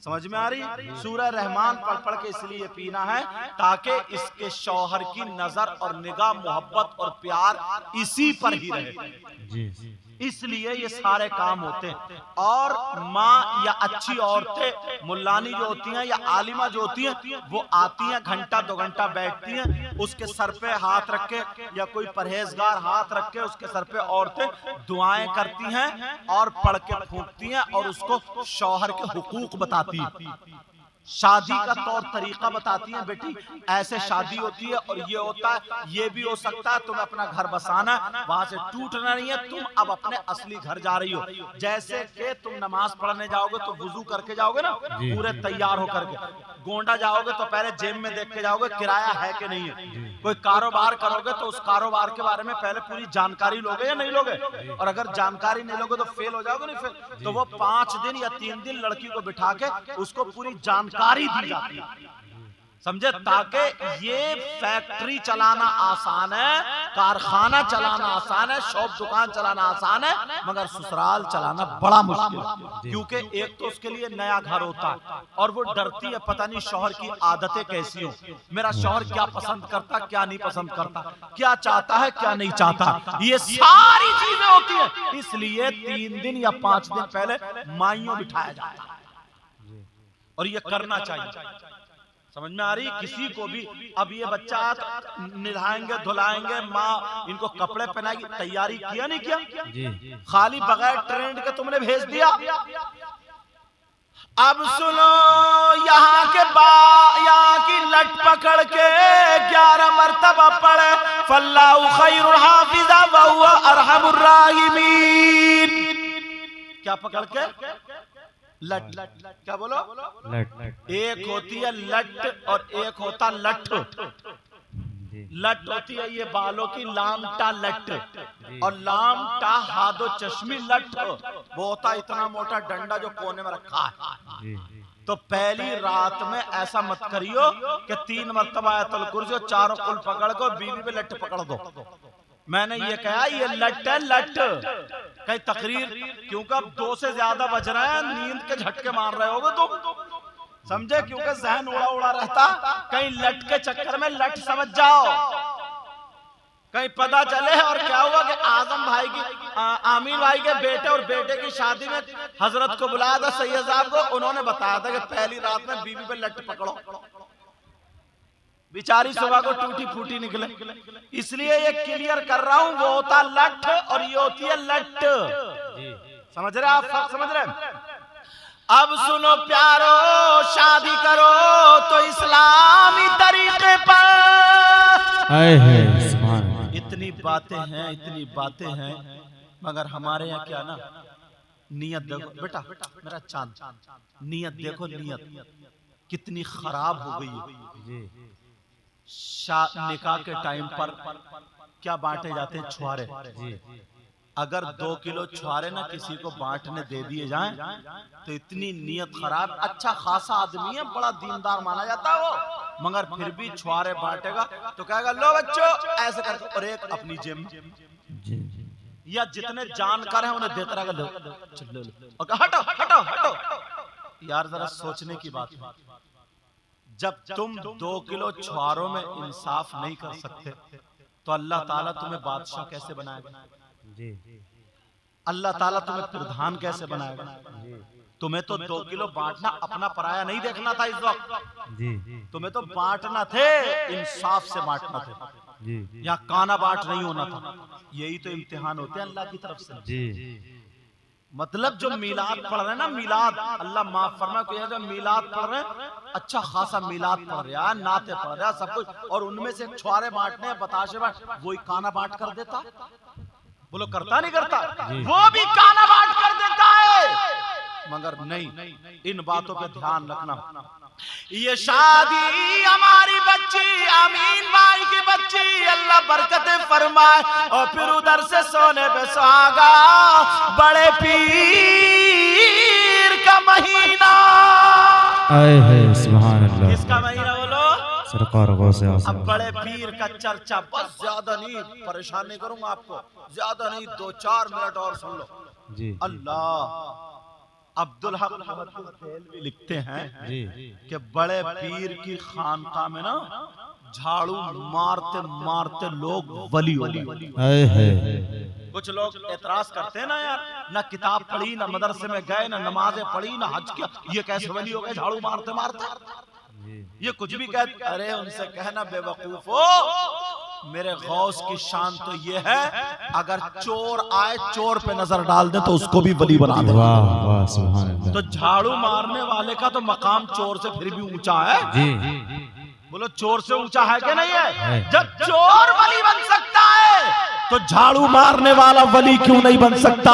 समझ में आ रही? सूरह रहमान पढ़ पढ़ के इसलिए पीना है ताकि इसके शौहर की नजर और निगाह, मोहब्बत और प्यार इसी पर ही रहे। जी। इसलिए ये सारे काम होते हैं। और माँ या अच्छी औरतें, मुल्लानी जो होती हैं या आलिमा जो होती हैं, वो आती हैं, घंटा 2 घंटा बैठती हैं, उसके सर पे हाथ रख के या कोई परहेजगार हाथ रख के उसके सर पे औरतें दुआएं करती हैं और पढ़ के फूंकती हैं और उसको शौहर के हुकूक बताती हैं, शादी का तौर तरीका बताती हैं। बेटी ऐसे शादी होती है और ये होता है, ये भी हो सकता है, तुम्हें अपना घर बसाना, वहां से टूटना नहीं है, तुम अब अपने असली घर जा रही हो। जैसे कि तुम नमाज पढ़ने जाओगे तो वुजू करके जाओगे ना, पूरे तैयार होकर के। गोंडा जाओगे तो पहले जेब में देख के जाओगे किराया है कि नहीं है। कोई कारोबार करोगे तो उस कारोबार के बारे में पहले पूरी जानकारी लोगे या नहीं लोगे? और अगर जानकारी नहीं लोगे तो फेल हो जाओगे। नहीं फेल तो वो 5 दिन या 3 दिन लड़की को बिठा के उसको पूरी जानकारी दी जाती है, समझे? ताकि ये फैक्ट्री चलाना आसान है, कारखाना चलाना आसान है, शॉप दुकान चलाना आसान है, मगर ससुराल चलाना बड़ा मुश्किल है। क्योंकि एक तो उसके लिए नया घर होता है और वो डरती है पता नहीं शौहर की आदतें कैसी हो, मेरा शौहर क्या पसंद करता, क्या नहीं पसंद करता, क्या चाहता है, क्या नहीं चाहता, ये सारी चीजें होती है। इसलिए 3 दिन या 5 दिन पहले माइयों बिठाया जाता है और ये करना चाहिए। समझ में आ रही? किसी को भी अब ये बच्चा नहलाएंगे, धुलाएंगे, माँ इनको कपड़े पहनाएगी, तैयारी किया नहीं किया? जी। खाली बगैर ट्रेंड के तुमने भेज दिया। अब सुनो, यहाँ की लट पकड़ के 11 मरतबा पढ़े फल्लाहु खैरुल हाफिज़ा व हुवा अरहमुर राहिमीन। क्या पकड़ के? लट। क्या बोलो? लट। एक होती है लट और एक होता लठ। लट होती है ये बालों की लामटा लट, और लामटा हादो चश्मी लट वो होता इतना मोटा डंडा जो कोने में रखा है। तो पहली रात में ऐसा मत करियो कि 3 मरतबा आयतुल कुर्सी और 4 कुल पकड़ को बीवी पे लट पकड़ दो। मैंने ये कहा ये लट है, लट कहीं तकरीर, क्योंकि अब 2 से ज्यादा बज रहे हैं, नींद के झटके मार रहे होगे तुम, समझे? क्योंकि जहन उड़ा उड़ा रहता, कहीं लट के चक्कर में लट समझ जाओ, कहीं पता चले। और क्या हुआ कि आजम भाई की, आमीन भाई के बेटे और बेटे की शादी में हजरत को बुलाया था सैयद साहब को, उन्होंने बताया था कि पहली रात में बीवी पे लट पकड़ो, बेचारी सुबह को टूटी फूटी निकले। इसलिए ये क्लियर कर रहा हूं, वो होता लठ और ये होती है लट। समझ रहे आप? समझ रहे? अब सुनो प्यारो, शादी करो तो इस्लामी तरीके पर। इतनी बातें हैं, इतनी बातें हैं, मगर हमारे यहाँ क्या ना, नियत देखो बेटा, मेरा चांद, नियत देखो, नियत कितनी खराब हो गई है। निकाह के टाइम पर क्या बांटे जाते हैं? छुआरे। अगर 2 किलो छुआरे ना किसी को बांटने दे दिए जाएं तो इतनी नीयत खराब। अच्छा खासा आदमी है, बड़ा दीनदार माना जाता है वो, मगर फिर भी छुआरे बांटेगा तो कहेगा लो बच्चों ऐसे करके, और एक अपनी जेब में, या जितने जानकार हैं उन्हें देता रहेगा, लो और हटो हटो हटो। यार जरा सोचने की बात है, जब तुम 2 किलो छुआरों में इंसाफ नहीं कर सकते तो अल्लाह ताला तुम्हें बादशाह कैसे बनाएगा? अल्लाह ताला तुम्हें प्रधान कैसे बनाएगा? तुम्हें तो 2 किलो बांटना, अपना पराया नहीं देखना था इस वक्त। तुम्हें तो बांटना थे, इंसाफ से बांटना थे, या काना बांट नहीं होना था। यही तो इम्तिहान होते हैं अल्लाह की तरफ से। मतलब जो मीलाद पढ़ रहे हैं ना, मीलाद, अल्लाह माफ फरमा को, जो मीलाद पढ़ रहे हैं, अच्छा खासा मीलाद पढ़ रहा है, नाते पढ़ रहा है, सब कुछ, और उनमें से छुआरे बांटने, बताशे बांट, वही काना बांट कर देता। बोलो करता नहीं करता? वो भी काना बांट कर देता है। मगर नहीं, इन बातों पे ध्यान रखना। ये शादी हमारी बच्ची, अमीन भाई की बच्ची, अल्लाह बरकतें फरमाए, और फिर उधर से सोने पे सुहागा, बड़े पीर का महीना। सुभान अल्लाह। किसका महीना बोलो? सरकार गौसे आज़म। अब बड़े पीर का चर्चा, बस ज्यादा नहीं, परेशान नहीं करूंगा आपको, ज्यादा नहीं, 2-4 मिनट और सुन लो जी। अल्लाह अब्दुल हक भी लिखते हैं कि बड़े पीर की खानका में ना झाड़ू मारते मारते लोग वली हो गए। कुछ लोग एतराज करते हैं ना, यार ना किताब पढ़ी, ना मदरसे में गए, ना नमाजें पढ़ी, ना हज किया, ये कैसे वली हो गए झाड़ू मारते मारते? ये कुछ भी कहते। अरे उनसे कहना बेवकूफो, मेरे गौस की शान तो ये है, अगर चोर आए चोर पे नजर डाल दे तो उसको भी वली बना दे। वाह वाह सुभान अल्लाह। तो झाड़ू मारने वाले का तो मकाम चोर से फिर भी ऊंचा है जी। बोलो चोर से ऊंचा है क्या? नहीं है। जब चोर वली बन सकता है तो झाड़ू मारने वाला वली क्यों नहीं बन सकता?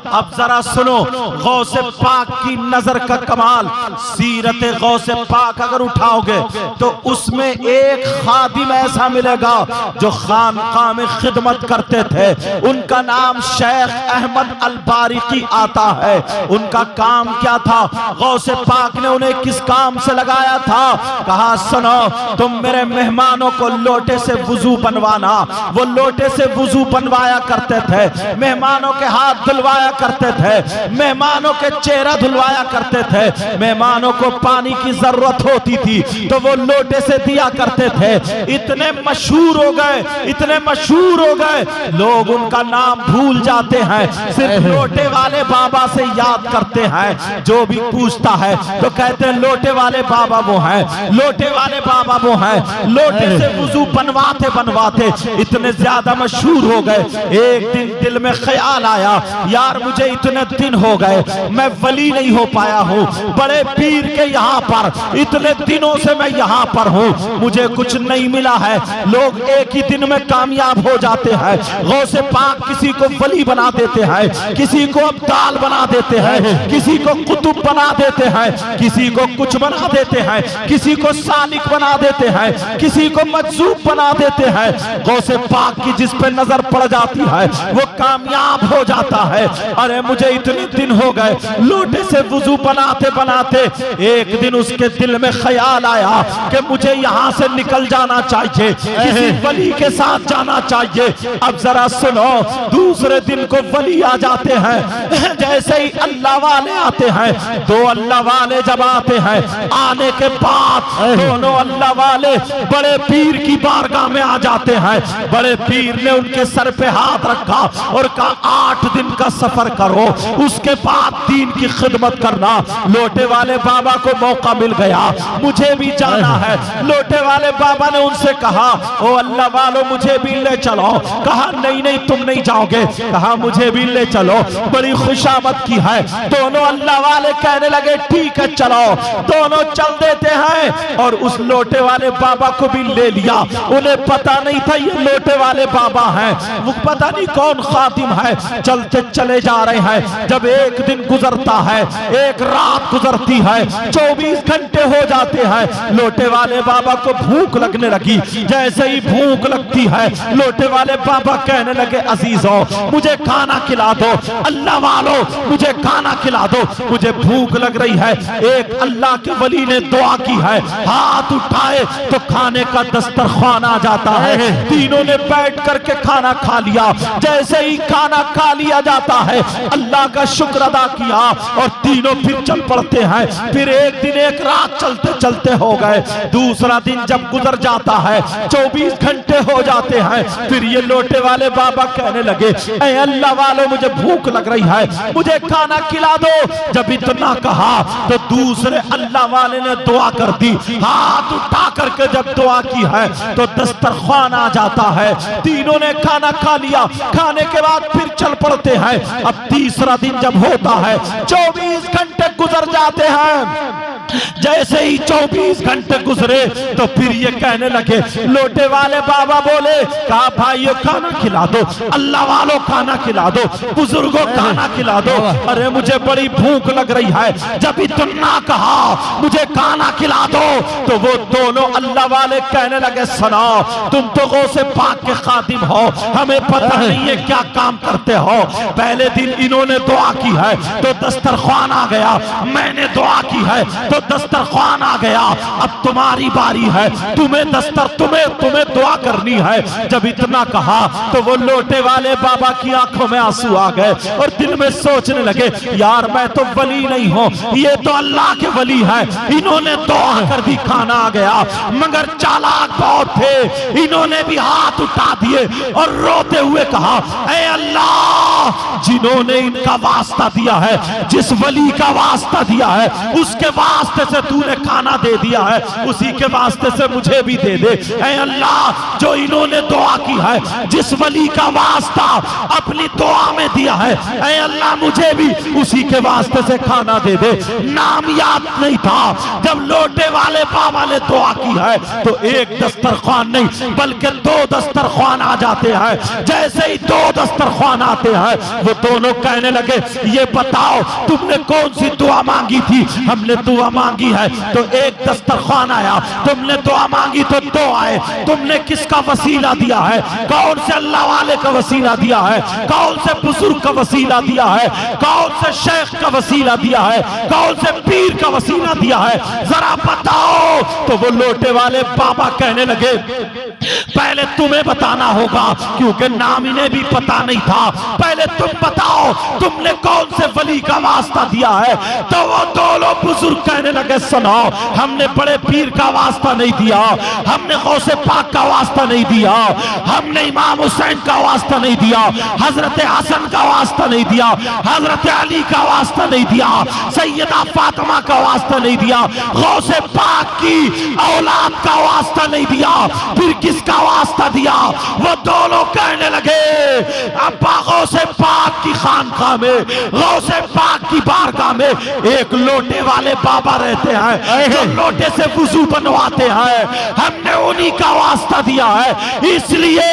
अब जरा सुनो, गौसे पाक की नजर का कमाल, सीरत गौसे पाक अगर उठाओगे तो उसमें एक खादिम ऐसा मिलेगा जो खानकाह में खिदमत करते थे। उनका नाम शेख अहमद अल बारिकी आता है। उनका काम क्या था? गौसे पाक ने उन्हें किस काम से लगाया था? कहा सुनो, तुम मेरे मेहमानों को लोटे से वुजू बनवाना। वो लोटे से वुजू बनवाया करते थे, मेहमानों के हाथ धुलवाया करते थे, मेहमानों के चेहरा धुलवाया करते थे। मेहमानों को पानी की जरूरत होती थी तो वो लोटे से दिया करते थे। इतने मशहूर हो गए, इतने मशहूर हो गए, लोग उनका नाम भूल जाते हैं, सिर्फ लोटे वाले बाबा से याद करते हैं। जो भी पूछता है तो कहते हैं लोटे वाले बाबा वो हैं, लोटे वाले बाबा वो हैं। लोटे से वुजू बनवाते बनवाते इतने ज्यादा मशहूर हो गए। एक दिन दिल में ख्याल आया, यार मुझे इतने दिन हो गए मैं वली नहीं हो पाया हूँ, बड़े पीर के यहाँ पर इतने दिनों से मैं यहाँ पर हूँ, मुझे कुछ नहीं मिला है। लोग एक ही दिन में कामयाब हो जाते हैं। गौसे पाक किसी को वली बना देते हैं, किसी को अब्दाल बना देते हैं, किसी को कुतुब बना देते हैं, किसी को कुछ बना देते हैं, किसी को सालिक बना देते हैं, किसी को मजसूब बना देते हैं। गौसे पाक की जिस पे नजर पड़ जाती है वो कामयाब हो जाता है। अरे मुझे इतने दिन हो गए लोटे से वुजू बनाते बनाते, एक दिन उसके दिल में ख्याल आया कि मुझे यहाँ से निकल जाना चाहिए, किसी वली के साथ जाना चाहिए। अब जरा सुनो, दूसरे दिन को वली आ जाते हैं। जैसे ही अल्लाह वाले आते हैं, दो अल्लाह वाले जब आते हैं, आने के बाद दोनों अल्लाह वाले बड़े पीर की बारगाह में आ जाते हैं। बड़े पीर ने उनके सर पे हाथ रखा और कहा 8 दिन का सफर करो, उसके बाद दीन की खिदमत करना। लोटे वाले बाबा को मौका मिल गया, मुझे भी जाना है। लोटे वाले बाबा ने उनसे कहा ओ अल्लाह वालों मुझे भी ले चलो। कहा नहीं नहीं तुम नहीं जाओगे। कहा मुझे भी ले चलो। बड़ी खुशामद की है। दोनों अल्लाह वाले कहने लगे ठीक है चलो। दोनों चल देते हैं और उस लोटे वाले बाबा को भी ले लिया। उन्हें पता नहीं था ये लोटे वाले बाबा हैं। वो पता नहीं कौन खातिम है, चलते चले जा रहे हैं। जब एक दिन गुजरता है, एक रात गुजरती है, 24 घंटे हो जाते हैं। लोटे वाले बाबा को भूख लगने लगी। जैसे ही भूख लगती है, लोटे वाले बाबा कहने लगे अजीजों मुझे खाना खिला दो, अल्लाह वालों मुझे खाना खिला दो, मुझे भूख लग रही है। एक अल्लाह के वली ने दुआ की है, हाथ उठाए तो खाने का दस्तरखान आ जाता है। तीनों ने बैठ करके खाना खा लिया। जैसे ही खाना खा लिया जाता है, अल्लाह का शुक्र अदा किया और तीनों फिर चल पड़ते हैं। फिर एक दिन एक रात चलते चलते हो गए। दूसरा दिन जब गुजर जाता है, 24 घंटे हो जाते हैं। फिर ये लोटे वाले बाबा कहने लगे ऐ अल्लाह वालों मुझे भूख लग रही है, मुझे खाना खिला दो। जब इतना कहा तो दूसरे अल्लाह वाले ने दुआ कर दी। हाथ उठा करके जब दुआ की है तो दस्तरखान आ जाता है। तीनों ने खाना खा लिया। खाने के बाद फिर चल पड़ते हैं। अब तीसरा दिन जब होता है, 24 घंटे गुजर जाते हैं। जैसे ही 24 घंटे गुजरे तो फिर ये कहने लगे, लोटे वाले बाबा बोले कहा भाइयों खाना खिला दो, अल्लाह वालों खाना खिला दो, बुजुर्गों खाना खिला दो, अरे मुझे बड़ी भूख लग रही है। जब इतना कहा मुझे खाना खिला दो तो वो दोनों अल्लाह वाले कहने लगे सुनो तुम तो गौसे पाक के खादिम हो, हमें पता नहीं है क्या काम करते हो। पहले दिन इन्होंने दुआ की है तो दस्तरखान आ गया, मैंने दुआ की है तो दस्तरखान आ गया। अब तुम्हारी बारी है, तुम्हें दुआ करनी है। जब इतना कहा तो वो लोटे वाले बाबा की आंखों में आंसू आ गए और दिल में सोचने लगे यार मैं तो वली नहीं हूं, ये तो अल्लाह के वली है। इन्होंने दुआ कर दी, खाना आ गया, मगर चालाक बहुत थे। इन्होंने भी हाथ उठा दिए और रोते हुए कहा ऐ अल्लाह जिन्होंने इनका वास्ता दिया है, जिस वली का वास्ता दिया है उसके वास्ते से तूने खाना दे दिया है, उसी के वास्ते से मुझे भी दे दे। ऐ अल्लाह जो इन्होंने दुआ की है, जिस वली का वास्ता अपनी दुआ में दिया है, ऐ अल्लाह मुझे भी उसी के वास्ते से खाना दे दे। नाम याद नहीं था। जब लोटे वाले बाबा ने दुआ की है तो एक दस्तरखान नहीं बल्कि 2 दस्तरखान आ जाते हैं। जैसे ही 2 दस्तरखान आते हैं वो दोनों कहने लगे ये बताओ तुमने कौन सी दुआ मांगी थी? हमने दुआ मांगी है तो एक दस्तरखान आया, तुमने दुआ मांगी तो 2 आए। तुमने किसका वसीला दिया है? कौन से अल्लाह वाले का वसीला दिया है? कौन से बुजुर्ग का वसीला दिया है? कौन से शेख का वसीला दिया है? कौन से पीर का वसीला दिया है? जरा बताओ। तो वो लोटे वाले बाबा कहने लगे पहले तुम्हें बताना होगा क्योंकि नाम इन्हें भी पता नहीं था। पहले तुम बताओ तुमने कौन से वली का वास्ता दिया है? तो वो दोनों बुजुर्ग कहने लगे सुनो हमने बड़े पीर का वास्ता नहीं दिया, हमने गौसे पाक का वास्ता नहीं दिया, हमने इमाम हुसैन का वास्ता नहीं दिया, हजरत हसन का वास्ता नहीं दिया, हजरत अली का वास्ता नहीं दिया, सैयदा फातिमा का वास्ता नहीं दिया, गौसे पाक की औलाद का वास्ता नहीं दिया। फिर किसका वास्ता दिया? वो दोनों कहने लगे अब्बा गौसे पाक की खानकाह में, गौसे पाक की बारगाह में एक लोटे वाले बाबा रहते हैं जो लोटे से वुजू बनवाते हैं, हमने उन्हीं का वास्ता दिया है। इसलिए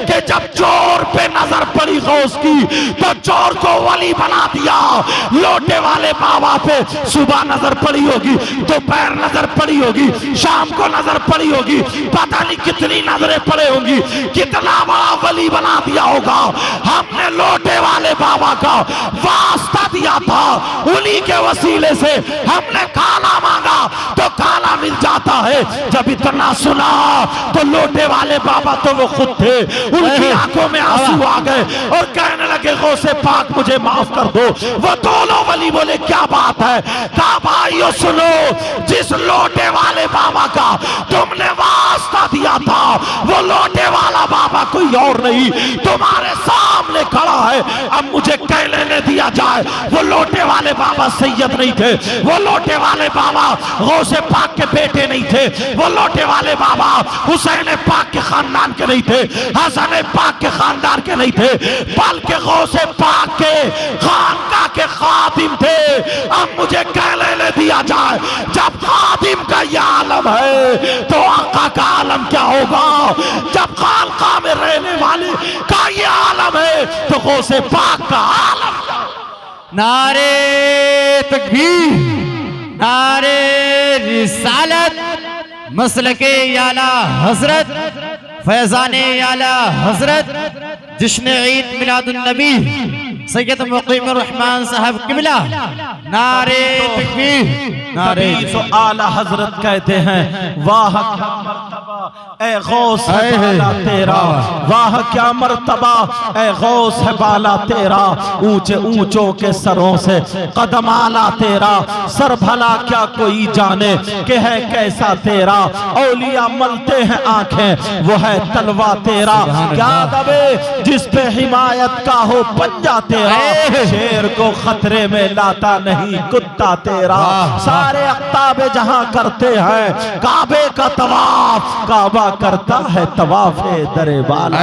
कि जब चोर पे नजर पड़ी गौस की तो चोर को वली बना दिया। लोटे वाले बाबा पे सुबह नजर पड़ी होगी, दोपहर नजर पड़ी होगी, शाम को नजर पड़ी होगी, पता नहीं कितनी नजरें पड़े होंगी, कितना बड़ा वली बना दिया होगा। हमने लोटे वाले बाबा का वास्ता दिया था, उन्हीं के वसीले से हमने खाना मांगा तो खाना मिल जाता है। जब इतना सुना तो लोटे वाले बाबा तो वो खुद थे, उनकी आंखों में आंसू आ गए और कहने लगे गौसे पाक मुझे माफ कर दो। वो दोनों वली बोले क्या बात है? कहा भाइयों सुनो, जिस लोटे वाले बाबा का तुमने वास्ता दिया था वो लोटे वाला बाबा कोई और नहीं, तुम्हारे सामने खड़ा है। अब मुझे कह लेने दिया जाए, वो लोटे वाले बाबा सैयद नहीं थे, वो लोटे वाले बाबा गौसे पाक के बेटे नहीं थे, वो लोटे वाले बाबा हुसैन पाक के खानदान के नहीं थे, हसन पाक के खानदान के नहीं थे, बल्कि गौसे पाक के खानका के खादिम थे। अब मुझे कह लेने दिया जाए, जब खादिम का यह आलम है तो आका का आलम क्या होगा? जब खानका में रहने वाले का ये तो गौसे पाक का आलम क्या हो। नारे तकबीर, नारे रिसालत, मसलके आला हजरत, फैजाने आला हजरत, जश्न ईद मिलादुन नबी सैयद मुकीम रहमान साहब किबला। नारे तकबीर, नारे तो आला हजरत कहते हैं वाह क्या मर्तबा ए गौस है बाला तेरा, वाह क्या मर्तबा ए गौस है बाला तेरा, ऊंचे ऊंचों के सरों से कदम आला तेरा, सर भला क्या कोई जाने कि है कैसा तेरा, औलिया मलते हैं आंखें वो है तलवा तेरा, क्या दबे जिस पे हिमायत का हो पंजा तेरा, शेर को खतरे में लाता नहीं कुत्ता तेरा, सारे अख्ताबे जहां करते हैं काबे का तवाफ, काबा करता है तवाफे दरे वाला।